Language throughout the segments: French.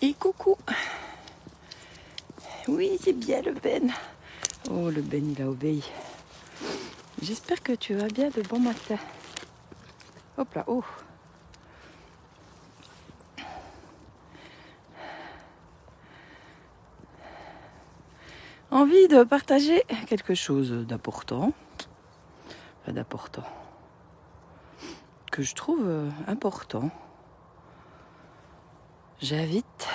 Et coucou. Oui, c'est bien le Ben. Oh, le Ben, il a obéi. J'espère que tu vas bien de bon matin. Hop là, oh. Envie de partager quelque chose d'important. Enfin, d'important. Que je trouve important. J'invite.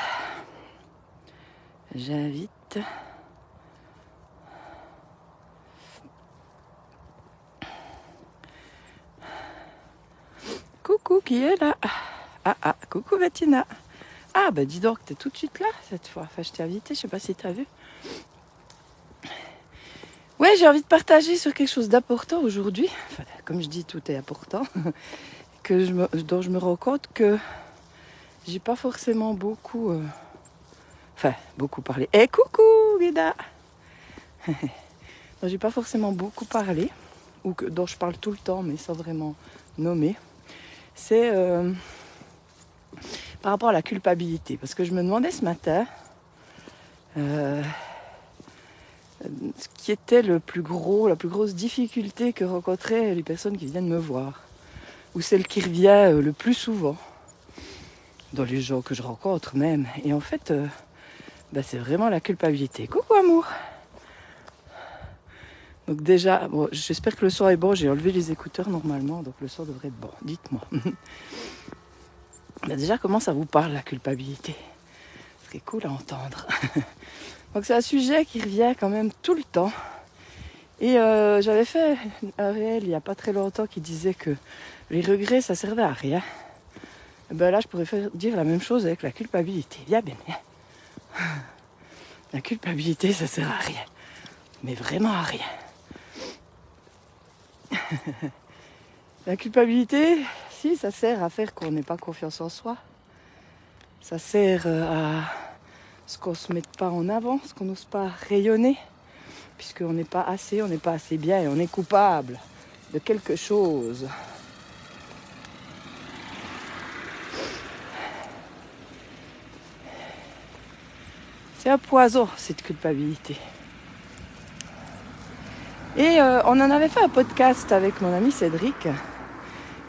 Coucou, qui est là? Coucou Bettina. Ah, bah dis donc, t'es tout de suite là cette fois. Enfin, je t'ai invité, je sais pas si t'as vu. Ouais, j'ai envie de partager sur quelque chose d'important aujourd'hui. Enfin, comme je dis, tout est important. Dont je me rends compte que j'ai pas forcément beaucoup... beaucoup parlé. Eh, coucou, Guida. Dont j'ai pas forcément beaucoup parlé, dont je parle tout le temps, mais sans vraiment nommer. C'est par rapport à la culpabilité. Parce que je me demandais ce matin ce qui était la plus grosse difficulté que rencontraient les personnes qui viennent me voir. Ou celle qui revient le plus souvent. Dans les gens que je rencontre même. Et en fait, c'est vraiment la culpabilité. Coucou amour. Donc déjà, bon, j'espère que le son est bon. J'ai enlevé les écouteurs normalement, donc le son devrait être bon. Dites-moi. Déjà, comment ça vous parle la culpabilité? C'est cool à entendre. Donc c'est un sujet qui revient quand même tout le temps. Et j'avais fait un réel il n'y a pas très longtemps qui disait que les regrets, ça servait à rien. Et ben là, je pourrais dire la même chose avec la culpabilité. Bien. La culpabilité, ça sert à rien. Mais vraiment à rien. La culpabilité, si, ça sert à faire qu'on n'ait pas confiance en soi. Ça sert à ce qu'on ne se mette pas en avant, ce qu'on n'ose pas rayonner. Puisqu'on n'est pas assez, on n'est pas assez bien et on est coupable de quelque chose. C'est un poison, cette culpabilité. Et on en avait fait un podcast avec mon ami Cédric.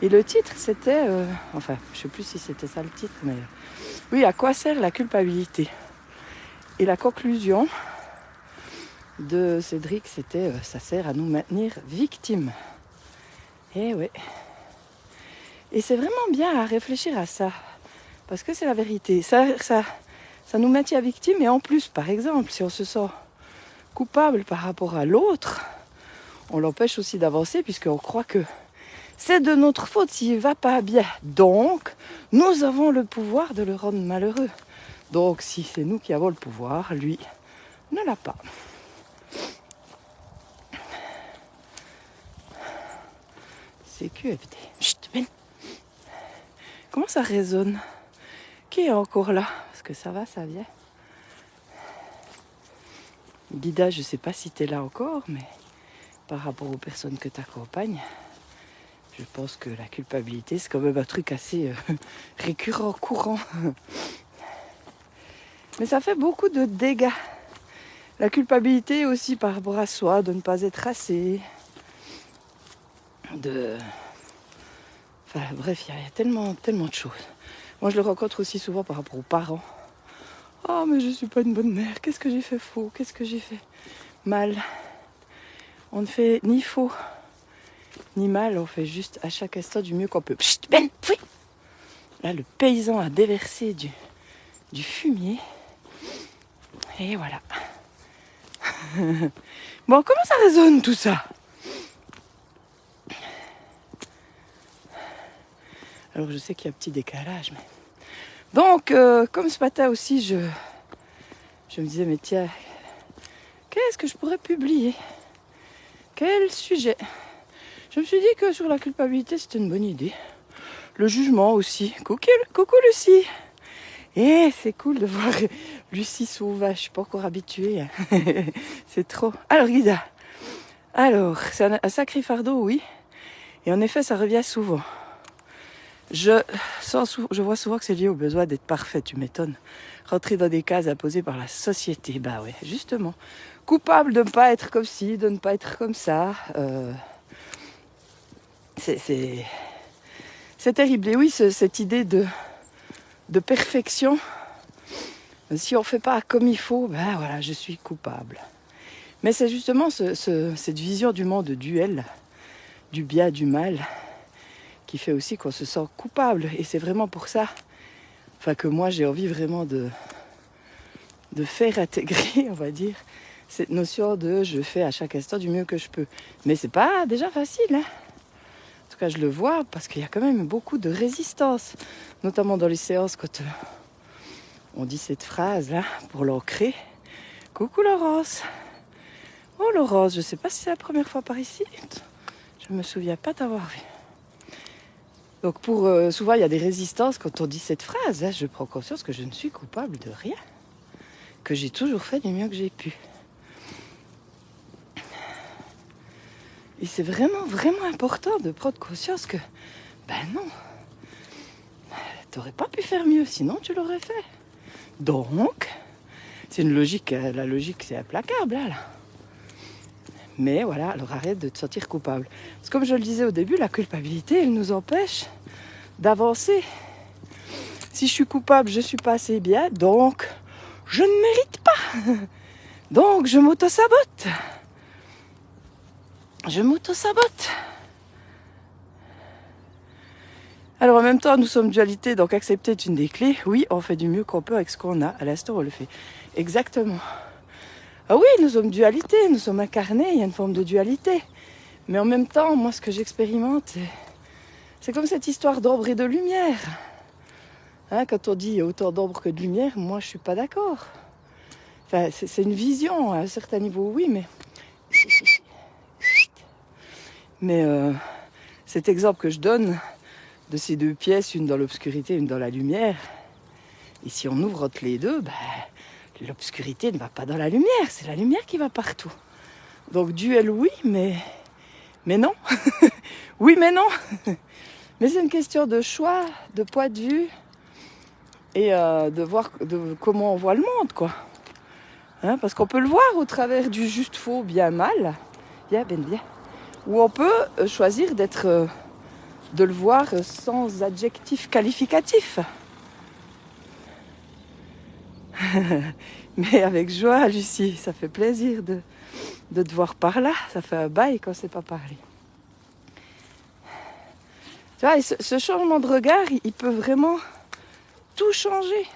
Et le titre, c'était... je ne sais plus si c'était ça le titre, mais... oui, à quoi sert la culpabilité? Et la conclusion de Cédric, c'était ça sert à nous maintenir victimes. Et ouais. Et c'est vraiment bien à réfléchir à ça. Parce que c'est la vérité. Ça nous maintient victimes. Et en plus, par exemple, si on se sent coupable par rapport à l'autre, on l'empêche aussi d'avancer puisqu'on croit que c'est de notre faute s'il ne va pas bien. Donc, nous avons le pouvoir de le rendre malheureux. Donc, si c'est nous qui avons le pouvoir, lui ne l'a pas. C'est QFD. Chut, Ben. Comment ça résonne? Qui est encore là? Parce que ça va, ça vient. Guida, je ne sais pas si tu es là encore, mais par rapport aux personnes que tu accompagnes, je pense que la culpabilité, c'est quand même un truc assez récurrent, courant. Mais ça fait beaucoup de dégâts. La culpabilité aussi par rapport à soi, de ne pas être assez. Bref, il y a tellement de choses. Moi, je le rencontre aussi souvent par rapport aux parents. Oh, mais je ne suis pas une bonne mère. Qu'est-ce que j'ai fait faux? Qu'est-ce que j'ai fait mal? On ne fait ni faux, ni mal. On fait juste à chaque instant du mieux qu'on peut. Chut, Ben, oui. Là, le paysan a déversé du fumier. Et voilà. Bon, comment ça résonne tout ça? Alors, je sais qu'il y a un petit décalage, mais... Donc, comme ce matin aussi, je me disais, mais tiens, qu'est-ce que je pourrais publier? Quel sujet? Je me suis dit que sur la culpabilité, c'était une bonne idée. Le jugement aussi. Coucou Lucie. Et c'est cool de voir Lucie sauvage. Je suis pas encore habituée. C'est trop. Alors Guida. Alors, c'est un sacré fardeau, oui. Et en effet, ça revient souvent. Je vois souvent que c'est lié au besoin d'être parfait, tu m'étonnes. Rentrer dans des cases imposées par la société, bah ouais, justement. Coupable de ne pas être comme ci, de ne pas être comme ça. C'est terrible. Et oui, cette idée de perfection, si on ne fait pas comme il faut, ben voilà, je suis coupable. Mais c'est justement cette vision du monde duel, du bien, du mal, qui fait aussi qu'on se sent coupable. Et c'est vraiment pour ça que moi j'ai envie vraiment de faire intégrer, on va dire, cette notion de je fais à chaque instant du mieux que je peux. Mais c'est pas déjà facile, hein. En tout cas, je le vois parce qu'il y a quand même beaucoup de résistance, notamment dans les séances quand on dit cette phrase-là pour l'ancrer. Coucou Laurence. Oh Laurence, je sais pas si c'est la première fois par ici. Je me souviens pas t'avoir vu. Donc souvent il y a des résistances quand on dit cette phrase. Hein, je prends conscience que je ne suis coupable de rien, que j'ai toujours fait du mieux que j'ai pu. Et c'est vraiment, vraiment important de prendre conscience que, ben non, t'aurais pas pu faire mieux, sinon tu l'aurais fait. Donc, c'est une logique, la logique c'est implacable, là. Mais voilà, alors arrête de te sentir coupable. Parce que comme je le disais au début, la culpabilité, elle nous empêche d'avancer. Si je suis coupable, je suis pas assez bien, donc je ne mérite pas. Donc je m'auto-sabote. Je m'auto-sabote. Alors en même temps, nous sommes dualité, donc accepter est une des clés. Oui, on fait du mieux qu'on peut avec ce qu'on a. À l'instant, on le fait. Exactement. Ah oui, nous sommes dualité, nous sommes incarnés, il y a une forme de dualité. Mais en même temps, moi, ce que j'expérimente, c'est comme cette histoire d'ombre et de lumière. Hein, quand on dit il y a autant d'ombre que de lumière, moi, je suis pas d'accord. Enfin, c'est une vision, à un certain niveau, oui, mais... Mais cet exemple que je donne de ces deux pièces, une dans l'obscurité, une dans la lumière, et si on ouvre entre les deux, ben, l'obscurité ne va pas dans la lumière, c'est la lumière qui va partout. Donc duel oui, mais non. Oui, mais non. Mais c'est une question de choix, de point de vue, et de voir comment on voit le monde, quoi. Hein, parce qu'on peut le voir au travers du juste faux, bien mal, bien. Ou on peut choisir de le voir sans adjectif qualificatif. Mais avec joie, Lucie, ça fait plaisir de te voir par là. Ça fait un bail qu'on ne s'est pas parlé. Tu vois, ce changement de regard, il peut vraiment tout changer.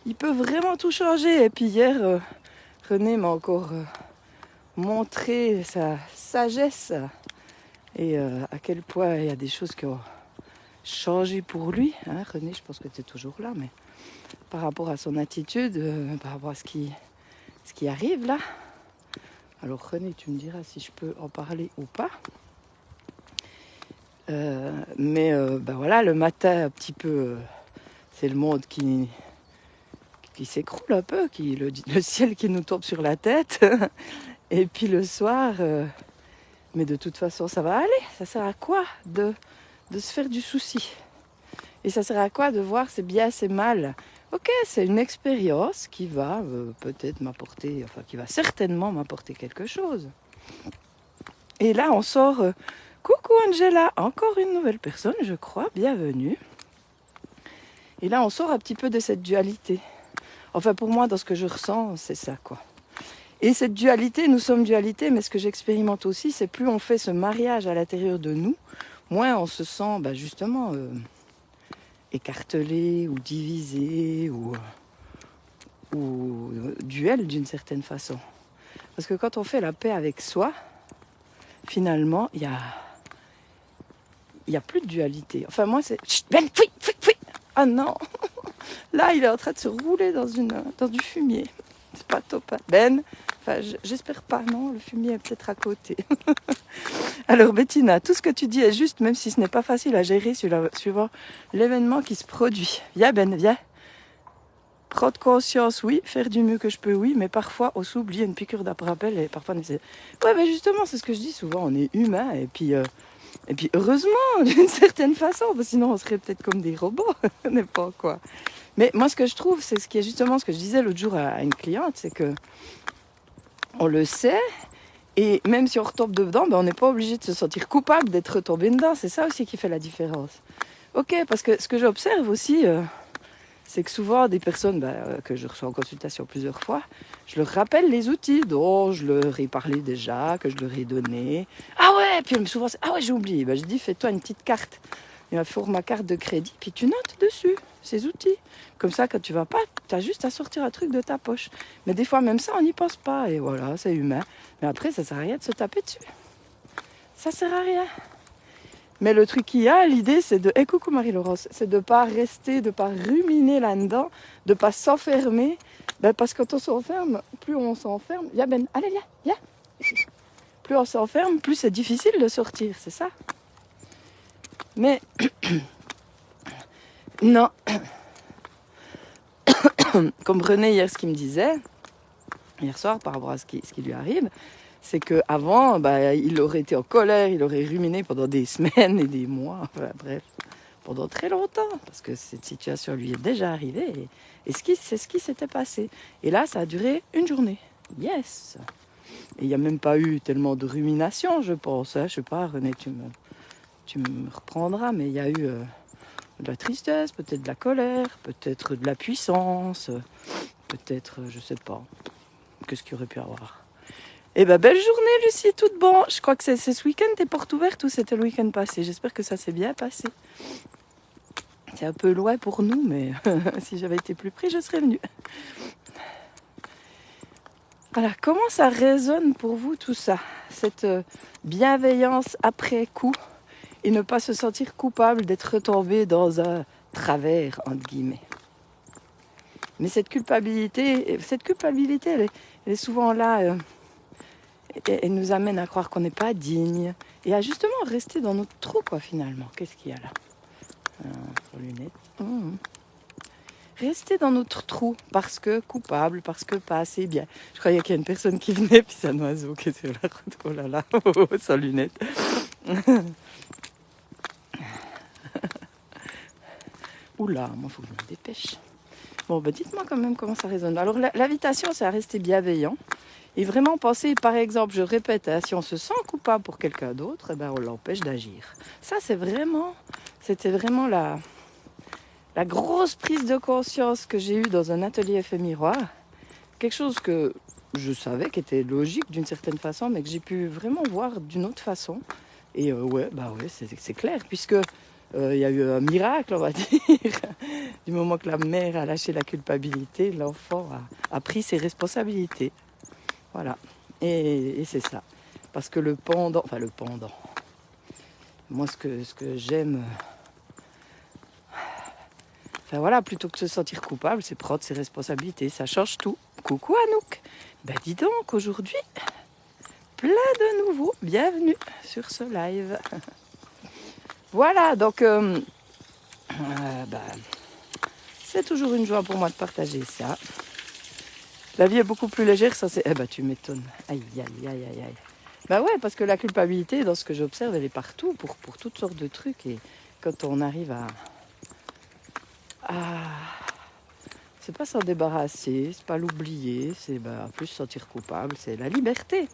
Il peut vraiment tout changer. Et puis hier, René m'a encore montré sa sagesse et à quel point il y a des choses qui ont changé pour lui. Hein, René, je pense que tu es toujours là, mais par rapport à son attitude, par rapport à ce qui arrive là. Alors René, tu me diras si je peux en parler ou pas. Mais voilà, le matin, un petit peu, c'est le monde qui s'écroule un peu, le ciel qui nous tombe sur la tête. Et puis le soir, mais de toute façon, ça va aller. Ça sert à quoi de se faire du souci? Et ça sert à quoi de voir c'est bien, c'est mal? Ok, c'est une expérience qui va peut-être m'apporter, enfin qui va certainement m'apporter quelque chose. Et là, on sort... coucou Angela, encore une nouvelle personne, je crois, bienvenue. Et là, on sort un petit peu de cette dualité. Enfin, pour moi, dans ce que je ressens, c'est ça, quoi. Et cette dualité, nous sommes dualité, mais ce que j'expérimente aussi, c'est plus on fait ce mariage à l'intérieur de nous, moins on se sent, justement, écartelé ou divisé ou duel d'une certaine façon. Parce que quand on fait la paix avec soi, finalement, il y a plus de dualité. Enfin, moi, c'est... Chut, Ben, fouille. Ah non. Là, il est en train de se rouler dans du fumier. C'est pas top. Hein. Ben, enfin, j'espère pas, non. Le fumier est peut-être à côté. Alors, Bettina, tout ce que tu dis est juste, même si ce n'est pas facile à gérer suivant l'événement qui se produit. Viens, Ben, viens. Prendre conscience, oui. Faire du mieux que je peux, oui. Mais parfois, on s'oublie une piqûre d'après-rappel et parfois, on essaie... Ouais, mais justement, c'est ce que je dis souvent. On est humain et puis... Et puis heureusement, d'une certaine façon, parce que sinon on serait peut-être comme des robots, n'importe quoi. Mais moi ce que je trouve, c'est ce qui est justement ce que je disais l'autre jour à une cliente, c'est que on le sait, et même si on retombe dedans, ben on n'est pas obligé de se sentir coupable d'être retombé dedans. C'est ça aussi qui fait la différence. Ok, parce que ce que j'observe aussi, c'est que souvent des personnes que je reçois en consultation plusieurs fois, je leur rappelle les outils dont je leur ai parlé déjà, que je leur ai donné. Ah ouais, puis souvent c'est, ah ouais, j'ai oublié. Ben, je dis, fais-toi une petite carte, un format carte de crédit, puis tu notes dessus ces outils. Comme ça, quand tu vas pas, tu as juste à sortir un truc de ta poche. Mais des fois, même ça, on n'y pense pas. Et voilà, c'est humain. Mais après, ça sert à rien de se taper dessus. Ça sert à rien. Mais le truc qu'il y a, l'idée, c'est de... Eh, coucou Marie-Laurence, c'est de ne pas rester, de ne pas ruminer là-dedans, de ne pas s'enfermer. Ben, parce que quand on s'enferme, plus on s'enferme... Ya Ben, allez, ya. Plus on s'enferme, plus c'est difficile de sortir, c'est ça. Mais... non. Comme René hier, ce qu'il me disait, hier soir, par rapport à ce qui lui arrive, c'est qu'avant, il aurait été en colère, il aurait ruminé pendant des semaines et des mois, enfin, bref, pendant très longtemps, parce que cette situation lui est déjà arrivée, et c'est ce qui s'était passé. Et là, ça a duré une journée. Yes. Et il n'y a même pas eu tellement de rumination, je pense. Hein. Je sais pas, René, tu me reprendras, mais il y a eu de la tristesse, peut-être de la colère, peut-être de la puissance, peut-être, je sais pas, qu'est-ce qu'il y aurait pu avoir. Eh ben, belle journée, Lucie, toute bon. Je crois que c'est ce week-end, tes portes ouvertes ou c'était le week-end passé? J'espère que ça s'est bien passé. C'est un peu loin pour nous, mais si j'avais été plus près, je serais venue. Voilà, comment ça résonne pour vous tout ça? Cette bienveillance après coup et ne pas se sentir coupable d'être retombé dans un travers, entre guillemets. Mais cette culpabilité, elle est souvent là... Elle nous amène à croire qu'on n'est pas digne et à justement rester dans notre trou, quoi, finalement. Qu'est-ce qu'il y a là? Sur lunettes. Rester dans notre trou parce que coupable, parce que pas assez bien. Je croyais qu'il y a une personne qui venait, puis c'est un oiseau qui est sur la route. Oh là là, sans lunettes. Oula, moi, il faut que je me dépêche. Bon, dites-moi quand même comment ça résonne. Alors, l'invitation, c'est à rester bienveillant. Et vraiment penser, par exemple, je répète, hein, si on se sent coupable pour quelqu'un d'autre, on l'empêche d'agir. Ça, c'était vraiment la grosse prise de conscience que j'ai eue dans un atelier effet miroir. Quelque chose que je savais qui était logique d'une certaine façon, mais que j'ai pu vraiment voir d'une autre façon. Et ouais, c'est clair, puisque il y a eu un miracle, on va dire. Du moment que la mère a lâché la culpabilité, l'enfant a pris ses responsabilités. Voilà, et c'est ça. Parce que le pendant, moi ce que j'aime, plutôt que de se sentir coupable, c'est prendre ses responsabilités, ça change tout. Coucou Anouk, dis donc aujourd'hui, plein de nouveaux, bienvenue sur ce live. Voilà, donc c'est toujours une joie pour moi de partager ça. La vie est beaucoup plus légère, ça c'est... tu m'étonnes. Aïe. Ouais, parce que la culpabilité, dans ce que j'observe, elle est partout, pour toutes sortes de trucs. Et quand on arrive c'est pas s'en débarrasser, c'est pas l'oublier, c'est plus se sentir coupable, c'est la liberté.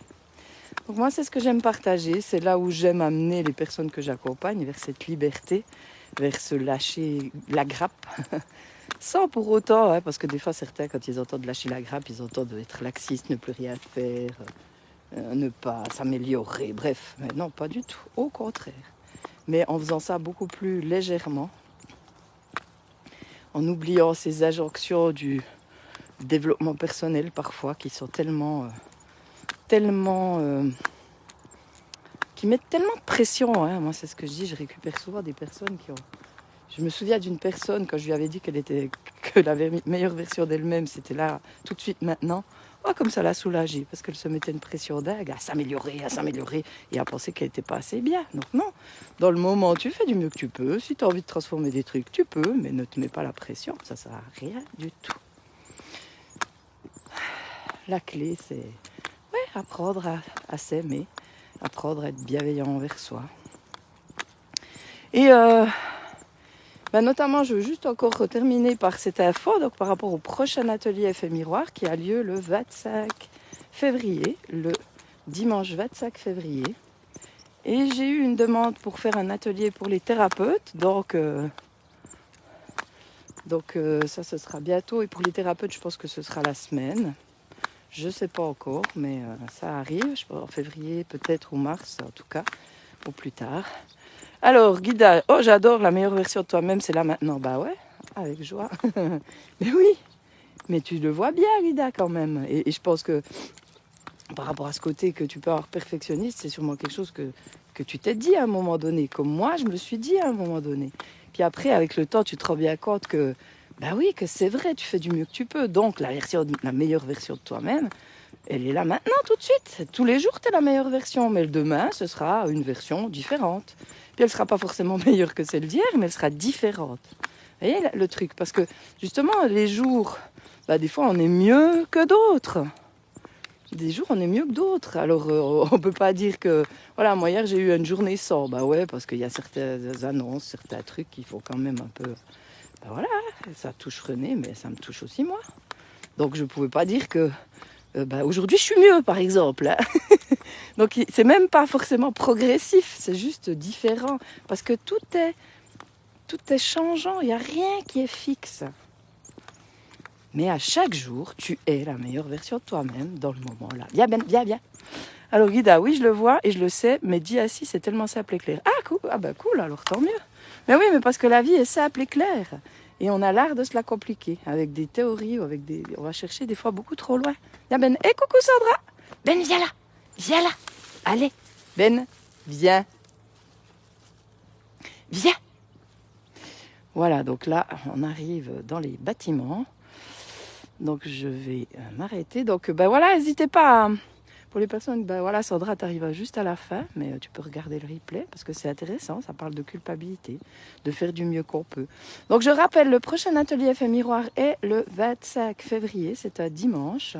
Donc moi, c'est ce que j'aime partager, c'est là où j'aime amener les personnes que j'accompagne vers cette liberté, vers se lâcher la grappe. Sans pour autant, parce que des fois certains, quand ils entendent lâcher la grappe, ils entendent être laxiste, ne plus rien faire, ne pas s'améliorer, bref. Mais non, pas du tout, au contraire. Mais en faisant ça beaucoup plus légèrement, en oubliant ces injonctions du développement personnel parfois, qui sont tellement qui mettent tellement de pression. Hein. Moi, c'est ce que je dis, je récupère souvent des personnes qui ont... Je me souviens d'une personne, quand je lui avais dit que la meilleure version d'elle-même, c'était là, tout de suite, maintenant. Oh, comme ça l'a soulagée, parce qu'elle se mettait une pression dingue à s'améliorer, et à penser qu'elle n'était pas assez bien. Donc non, dans le moment, tu fais du mieux que tu peux. Si tu as envie de transformer des trucs, tu peux, mais ne te mets pas la pression, ça ne sert à rien du tout. La clé, c'est apprendre à s'aimer, apprendre à être bienveillant envers soi. Et notamment, je veux juste encore terminer par cette info, donc par rapport au prochain atelier Effet Miroir qui a lieu le 25 février, le dimanche 25 février. Et j'ai eu une demande pour faire un atelier pour les thérapeutes, donc ça ce sera bientôt. Et pour les thérapeutes, je pense que ce sera la semaine. Je ne sais pas encore, mais ça arrive, je pense en février peut-être ou mars en tout cas, ou plus tard. Alors, Guida, oh j'adore la meilleure version de toi-même, c'est là maintenant. Bah ouais, avec joie. Mais oui, mais tu le vois bien, Guida, quand même. Et je pense que par rapport à ce côté que tu peux avoir perfectionniste, c'est sûrement quelque chose que tu t'es dit à un moment donné, comme moi je me le suis dit à un moment donné. Puis après, avec le temps, tu te rends bien compte que, bah oui, que c'est vrai, tu fais du mieux que tu peux. Donc la meilleure version de toi-même, elle est là maintenant, tout de suite. Tous les jours, tu es la meilleure version, mais le demain, ce sera une version différente. Puis elle ne sera pas forcément meilleure que celle d'hier, mais elle sera différente. Vous voyez le truc? Parce que justement, les jours, des fois, on est mieux que d'autres. Des jours, on est mieux que d'autres. Alors, on ne peut pas dire que... Voilà, moi, hier, j'ai eu une journée sans. Bah ouais, parce qu'il y a certaines annonces, certains trucs qu'il faut quand même un peu... Bah voilà, ça touche René, mais ça me touche aussi moi. Donc, je ne pouvais pas dire que... aujourd'hui, je suis mieux, par exemple. Hein. Donc, c'est même pas forcément progressif, c'est juste différent. Parce que tout est changeant, il n'y a rien qui est fixe. Mais à chaque jour, tu es la meilleure version de toi-même dans le moment là. Viens, Ben, viens. Alors Guida, oui, je le vois et je le sais, mais dit assis, c'est tellement simple et clair. Ah, cool, cool, alors tant mieux. Mais oui, mais parce que la vie est simple et claire. Et on a l'art de se la compliquer avec des théories ou avec des... On va chercher des fois beaucoup trop loin. Viens, Ben. Hé, coucou Sandra. Ben, viens là. Viens là. Allez. Ben, viens. Viens. Voilà, donc là, on arrive dans les bâtiments. Donc je vais m'arrêter. Donc voilà, n'hésitez pas. Pour les personnes, voilà, Sandra, tu arrives juste à la fin, mais tu peux regarder le replay parce que c'est intéressant. Ça parle de culpabilité, de faire du mieux qu'on peut. Donc je rappelle, le prochain atelier Effet Miroir est le 25 février, c'est un dimanche.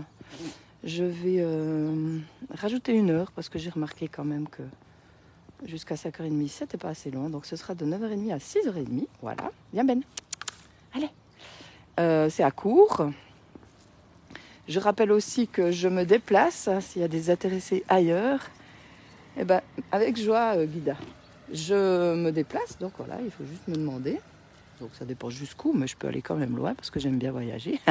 Je vais rajouter 1 heure parce que j'ai remarqué quand même que jusqu'à 5h30, c'était pas assez long. Donc ce sera de 9h30 à 6h30. Voilà, viens Ben. Allez. C'est à court. Je rappelle aussi que je me déplace, s'il y a des intéressés ailleurs, avec joie, Guida. Je me déplace, donc voilà, il faut juste me demander. Donc ça dépend jusqu'où, mais je peux aller quand même loin parce que j'aime bien voyager.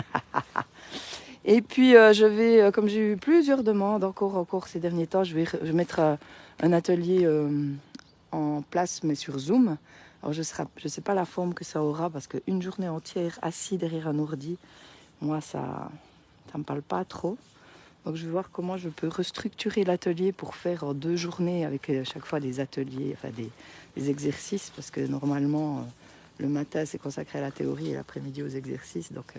Et puis je vais, comme j'ai eu plusieurs demandes encore ces derniers temps, je vais mettre un atelier en place, mais sur Zoom. Alors je sais pas la forme que ça aura parce qu'une journée entière assis derrière un ordi, moi ça me parle pas trop. Donc je vais voir comment je peux restructurer l'atelier pour faire en 2 journées avec chaque fois des ateliers, enfin des exercices, parce que normalement le matin c'est consacré à la théorie et l'après-midi aux exercices. Donc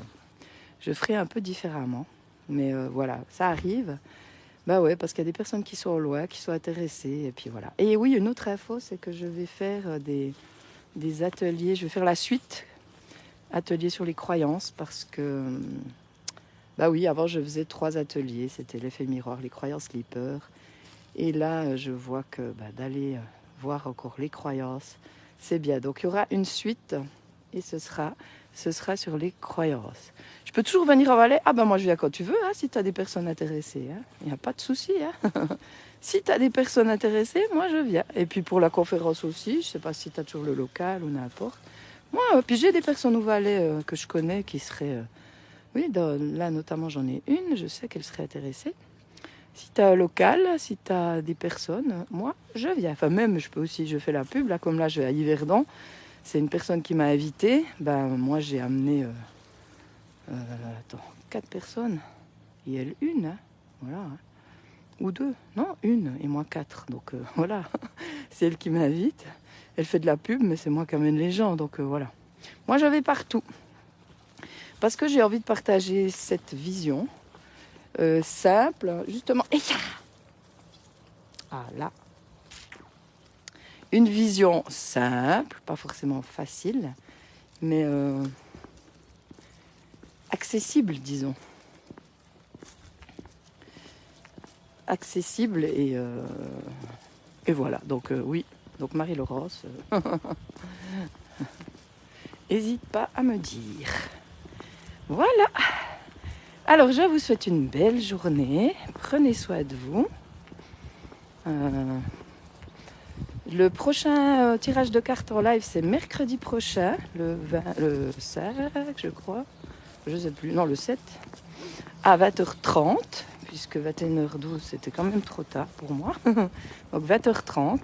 je ferai un peu différemment. Mais voilà, ça arrive. Ouais, parce qu'il y a des personnes qui sont au loin, qui sont intéressées. Et puis voilà. Et oui, une autre info, c'est que je vais faire des ateliers. Je vais faire la suite, ateliers sur les croyances, parce que... oui, avant je faisais 3 ateliers, c'était l'effet miroir, les croyances, les peurs. Et là, je vois que d'aller voir encore les croyances, c'est bien. Donc il y aura une suite et ce sera sur les croyances. Je peux toujours venir en Valais. Moi je viens quand tu veux, hein, si tu as des personnes intéressées. Il n'y a pas de souci. Hein. Si tu as des personnes intéressées, moi je viens. Et puis pour la conférence aussi, je ne sais pas si tu as toujours le local ou n'importe. Moi, puis j'ai des personnes au Valais que je connais qui seraient... Oui, là notamment j'en ai une, je sais qu'elle serait intéressée. Si tu as un local, si tu as des personnes, moi je viens. Enfin même je fais la pub, là comme là je vais à Yverdon, c'est une personne qui m'a invitée. Moi j'ai amené 4 personnes et elle une, hein, voilà. Hein. Ou 2, non, une et moi 4. Donc voilà, c'est elle qui m'invite. Elle fait de la pub, mais c'est moi qui amène les gens, donc voilà. Moi je vais partout. Parce que j'ai envie de partager cette vision simple, justement. Là. Une vision simple, pas forcément facile, mais accessible, disons. Accessible et voilà. Donc oui, Donc Marie-Laurence, n'hésite pas à me dire. Voilà. Alors je vous souhaite une belle journée. Prenez soin de vous. Le prochain tirage de cartes en live, c'est mercredi prochain, le 5, je crois. Je ne sais plus, non, le 7, à 20h30, puisque 21h12, c'était quand même trop tard pour moi. Donc 20h30.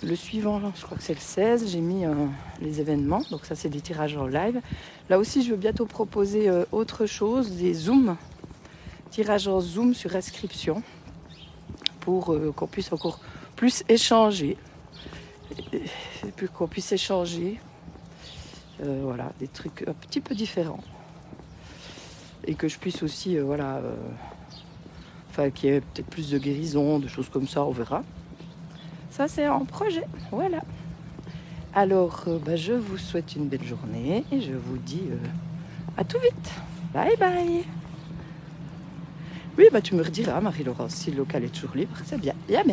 Le suivant, je crois que c'est le 16, j'ai mis les événements. Donc ça, c'est des tirages en live. Là aussi, je veux bientôt proposer autre chose, des zooms. Tirages en zoom sur inscription, pour qu'on puisse encore plus échanger. Et puis qu'on puisse échanger. Voilà, des trucs un petit peu différents. Et que je puisse aussi, enfin, qu'il y ait peut-être plus de guérison, de choses comme ça, on verra. Ça, c'est en projet, voilà. Alors, je vous souhaite une belle journée et je vous dis à tout vite. Bye bye. Oui, tu me rediras, Marie-Laurence, si le local est toujours libre, c'est bien. Bien.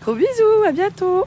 Gros bisous, à bientôt.